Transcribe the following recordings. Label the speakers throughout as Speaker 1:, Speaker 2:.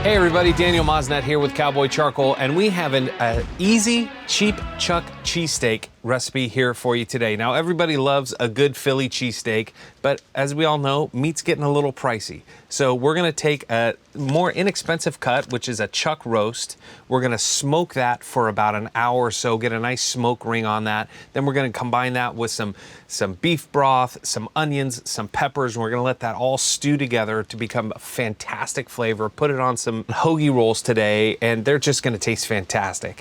Speaker 1: Hey everybody, Daniel Mosnet here with Cowboy Charcoal, and we have an easy, cheap Chuck Cheesesteak recipe here for you today. Now everybody loves a good Philly cheesesteak, but as we all know, meat's getting a little pricey. So we're gonna take a more inexpensive cut, which is a chuck roast. We're gonna smoke that for about an hour or so, get a nice smoke ring on that. Then we're gonna combine that with some beef broth, some onions, some peppers, and we're gonna let that all stew together to become a fantastic flavor. Put it on some hoagie rolls today, and they're just gonna taste fantastic.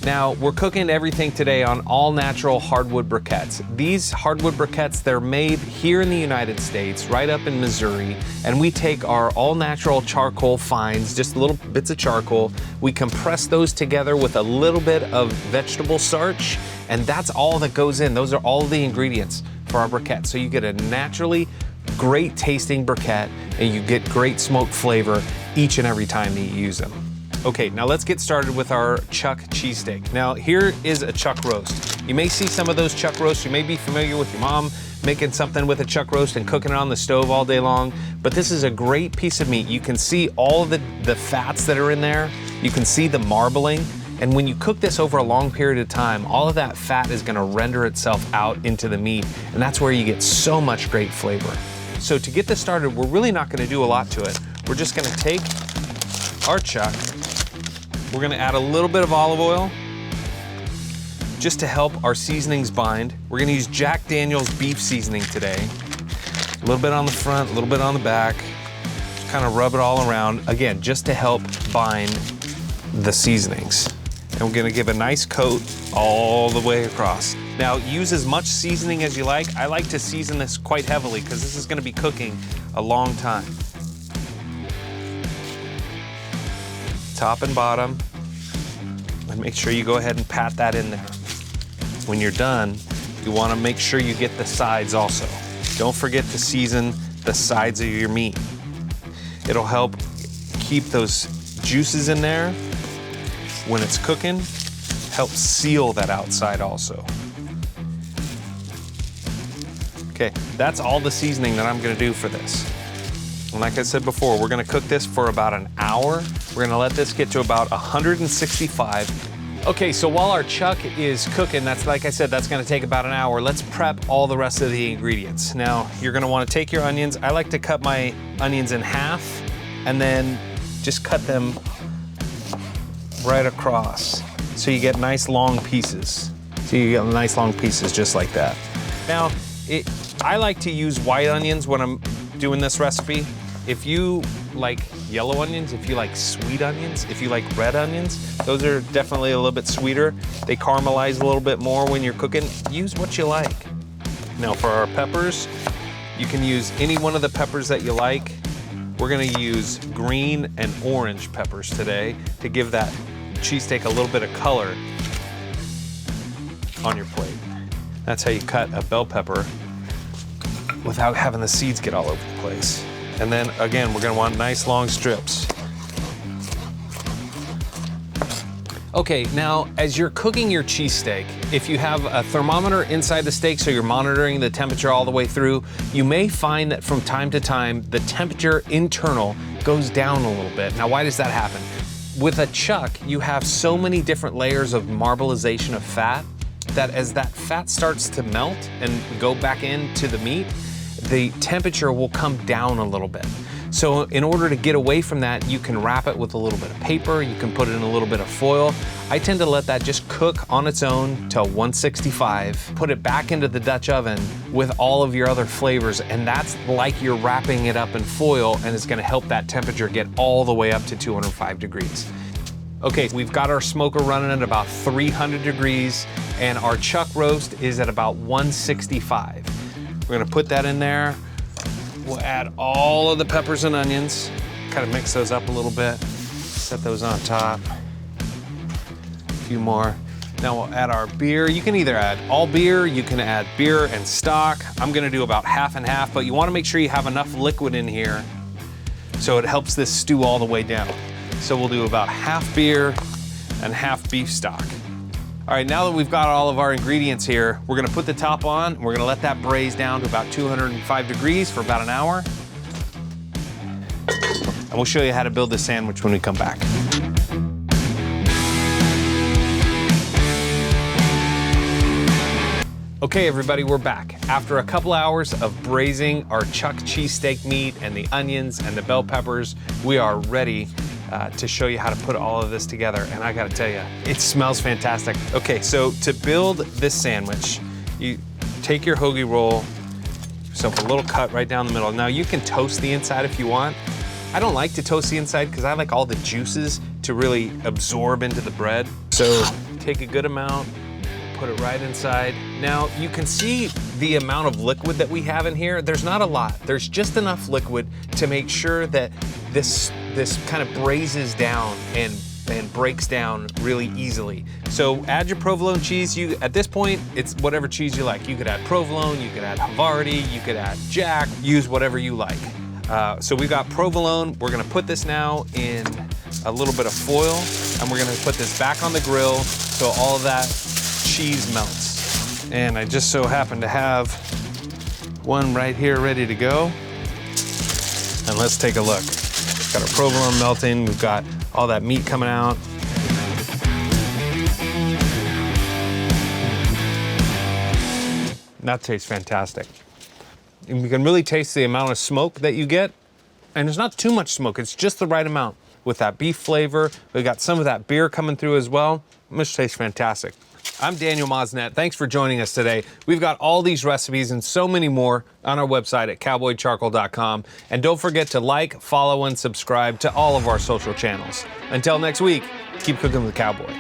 Speaker 1: Now, we're cooking everything today on all natural hardwood briquettes. These hardwood briquettes, they're made here in the United States, right up in Missouri, and we take our all natural charcoal fines, just little bits of charcoal, we compress those together with a little bit of vegetable starch, and that's all that goes in. Those are all the ingredients for our briquette. So you get a naturally great tasting briquette, and you get great smoke flavor each and every time that you use them. Okay, now let's get started with our Chuck Cheesesteak. Now here is a chuck roast. You may see some of those chuck roasts. You may be familiar with your mom making something with a chuck roast and cooking it on the stove all day long, but this is a great piece of meat. You can see all of the fats that are in there. You can see the marbling. And when you cook this over a long period of time, all of that fat is gonna render itself out into the meat, and that's where you get so much great flavor. So to get this started, we're really not gonna do a lot to it. We're just gonna take our chuck. We're gonna add a little bit of olive oil just to help our seasonings bind. We're gonna use Jack Daniel's beef seasoning today. A little bit on the front, a little bit on the back. Just kind of rub it all around. Again, just to help bind the seasonings. And we're gonna give a nice coat all the way across. Now, use as much seasoning as you like. I like to season this quite heavily because this is gonna be cooking a long time. Top and bottom, and make sure you go ahead and pat that in there. When you're done, you want to make sure you get the sides also. Don't forget to season the sides of your meat. It'll help keep those juices in there when it's cooking, help seal that outside also. Okay, that's all the seasoning that I'm gonna do for this. And like I said before, we're gonna cook this for about an hour. We're gonna let this get to about 165. Okay, so while our chuck is cooking, that's, like I said, that's gonna take about an hour. Let's prep all the rest of the ingredients. Now, you're gonna wanna take your onions. I like to cut my onions in half and then just cut them right across. So you get nice long pieces. So you get nice long pieces just like that. Now, I like to use white onions when I'm doing this recipe. If you like yellow onions, if you like sweet onions, if you like red onions, those are definitely a little bit sweeter. They caramelize a little bit more when you're cooking. Use what you like. Now for our peppers, you can use any one of the peppers that you like. We're gonna use green and orange peppers today to give that cheesesteak a little bit of color on your plate. That's how you cut a bell pepper without having the seeds get all over the place. And then again, we're gonna want nice long strips. Okay, now as you're cooking your cheesesteak, if you have a thermometer inside the steak so you're monitoring the temperature all the way through, you may find that from time to time, the temperature internal goes down a little bit. Now, why does that happen? With a chuck, you have so many different layers of marbleization of fat that as that fat starts to melt and go back into the meat, the temperature will come down a little bit. So in order to get away from that, you can wrap it with a little bit of paper, you can put it in a little bit of foil. I tend to let that just cook on its own till 165, put it back into the Dutch oven with all of your other flavors, and that's like you're wrapping it up in foil, and it's gonna help that temperature get all the way up to 205 degrees. Okay, we've got our smoker running at about 300 degrees, and our chuck roast is at about 165. We're gonna put that in there. We'll add all of the peppers and onions, kind of mix those up a little bit, set those on top. A few more. Now we'll add our beer. You can either add all beer, you can add beer and stock. I'm gonna do about half and half, but you wanna make sure you have enough liquid in here so it helps this stew all the way down. So we'll do about half beer and half beef stock. All right, now that we've got all of our ingredients here, we're gonna put the top on, and we're gonna let that braise down to about 205 degrees for about an hour. And we'll show you how to build this sandwich when we come back. Okay, everybody, we're back. After a couple hours of braising our Chuck Cheesesteak meat and the onions and the bell peppers, we are ready to show you how to put all of this together. And I gotta tell you, it smells fantastic. Okay, so to build this sandwich, you take your hoagie roll, yourself a little cut right down the middle. Now you can toast the inside if you want. I don't like to toast the inside because I like all the juices to really absorb into the bread. So take a good amount, put it right inside. Now you can see the amount of liquid that we have in here. There's not a lot. There's just enough liquid to make sure that this kind of braises down and breaks down really easily. So add your provolone cheese. At this point, it's whatever cheese you like. You could add provolone, you could add Havarti, you could add Jack, use whatever you like. So we've got provolone. We're gonna put this now in a little bit of foil, and we're gonna put this back on the grill so all of that cheese melts. And I just so happen to have one right here ready to go. And let's take a look. Got our provolone melting. We've got all that meat coming out. That tastes fantastic. And you can really taste the amount of smoke that you get. And there's not too much smoke, it's just the right amount. With that beef flavor, we got some of that beer coming through as well. This tastes fantastic. I'm Daniel Mosnet. Thanks for joining us today. We've got all these recipes and so many more on our website at cowboycharcoal.com. And don't forget to like, follow, and subscribe to all of our social channels. Until next week, keep cooking with Cowboy.